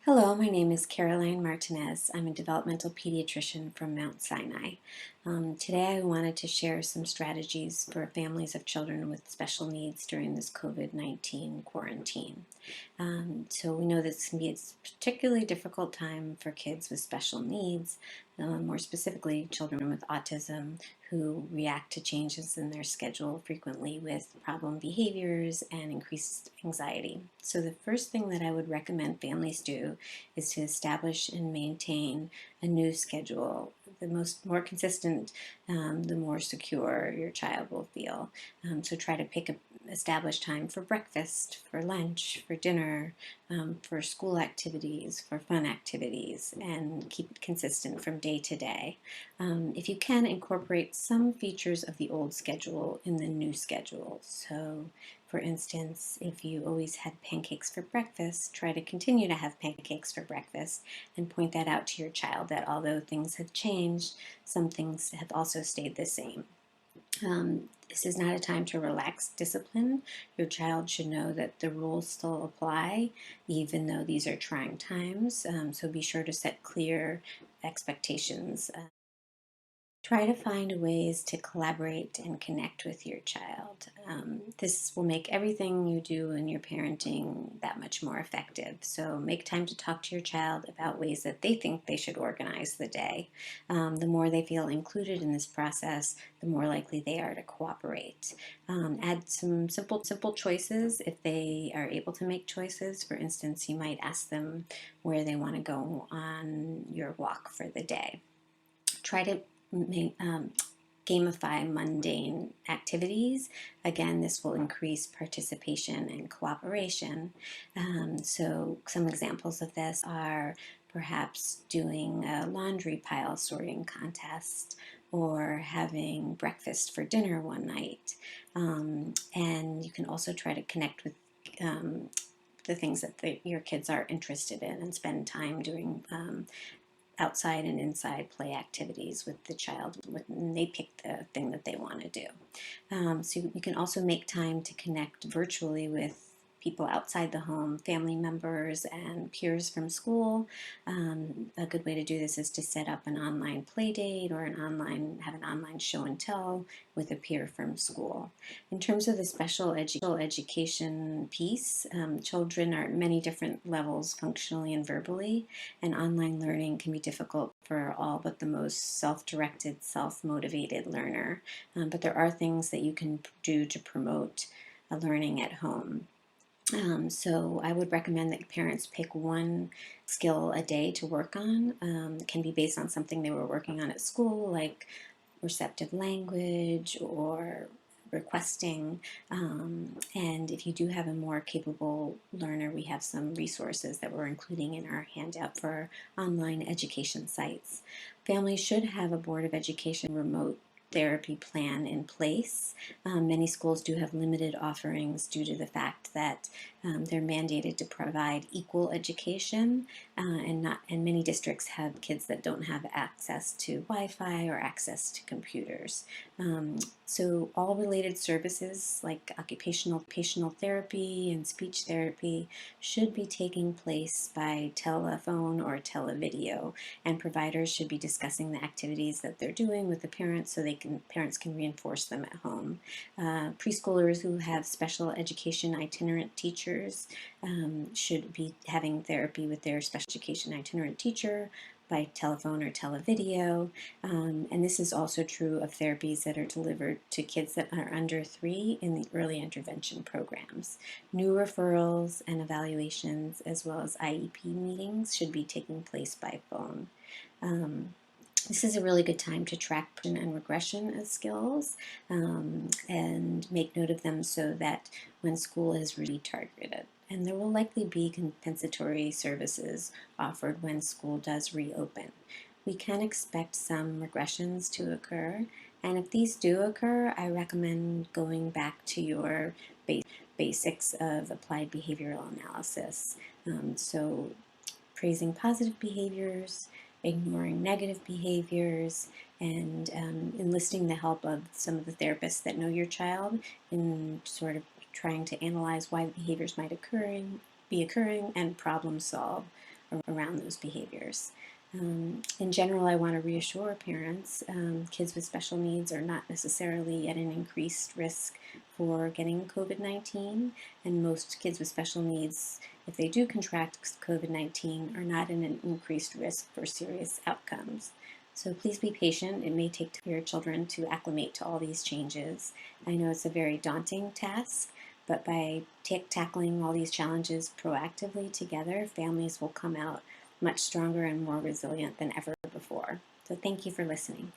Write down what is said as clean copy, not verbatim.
Hello, my name is Caroline Martinez. I'm a developmental pediatrician from Mount Sinai. Today I wanted to share some strategies for families of children with special needs during this COVID-19 quarantine. So we know this can be a particularly difficult time for kids with special needs, more specifically children with autism who react to changes in their schedule frequently with problem behaviors and increased anxiety. So the first thing that I would recommend families do is to establish and maintain a new schedule. The more consistent, the more secure your child will feel. So try to establish time for breakfast, for lunch, for dinner, for school activities, for fun activities, and keep it consistent from day to day. If you can, incorporate some features of the old schedule in the new schedule. So, for instance, if you always had pancakes for breakfast, try to continue to have pancakes for breakfast and point that out to your child that although things have changed, some things have also stayed the same. This is not a time to relax discipline. Your child should know that the rules still apply, even though these are trying times. So be sure to set clear expectations. Try to find ways to collaborate and connect with your child. This will make everything you do in your parenting that much more effective. So make time to talk to your child about ways that they think they should organize the day. The more they feel included in this process, the more likely they are to cooperate. Add some simple choices if they are able to make choices. For instance, you might ask them where they want to go on your walk for the day. Try to gamify mundane activities. Again, this will increase participation and cooperation. So some examples of this are perhaps doing a laundry pile sorting contest or having breakfast for dinner one night. And you can also try to connect with the things that your kids are interested in and spend time doing outside and inside play activities with the child when they pick the thing that they want to do. So you can also make time to connect virtually with people outside the home, family members and peers from school. A good way to do this is to set up an online play date or have an online show and tell with a peer from school. In terms of the special education piece, children are at many different levels functionally and verbally, and online learning can be difficult for all but the most self-directed, self-motivated learner. But there are things that you can do to promote learning at home. So I would recommend that parents pick one skill a day to work on. It can be based on something they were working on at school, like receptive language or requesting. And if you do have a more capable learner, we have some resources that we're including in our handout for online education sites. Families should have a Board of Education remote therapy plan in place. Many schools do have limited offerings due to the fact that they're mandated to provide equal education, and many districts have kids that don't have access to Wi-Fi or access to computers. So all related services like occupational therapy and speech therapy should be taking place by telephone or televideo, and providers should be discussing the activities that they're doing with the parents so parents can reinforce them at home. Preschoolers who have special education itinerant teachers should be having therapy with their special education itinerant teacher by telephone or televideo. And this is also true of therapies that are delivered to kids that are under 3 in the early intervention programs. New referrals and evaluations, as well as IEP meetings, should be taking place by phone. This is a really good time to track and regression skills and make note of them so that when school is really targeted. And there will likely be compensatory services offered when school does reopen. We can expect some regressions to occur, and if these do occur, I recommend going back to your basics of applied behavioral analysis. So praising positive behaviors, ignoring negative behaviors, and enlisting the help of some of the therapists that know your child in sort of trying to analyze why the behaviors might be occurring and problem solve around those behaviors. In general, I want to reassure parents kids with special needs are not necessarily at an increased risk for getting COVID-19, and most kids with special needs, if they do contract COVID-19, are not at an increased risk for serious outcomes. So please be patient. It may take time for your children to acclimate to all these changes. I know it's a very daunting task, but by tackling all these challenges proactively together, families will come out much stronger and more resilient than ever before. So thank you for listening.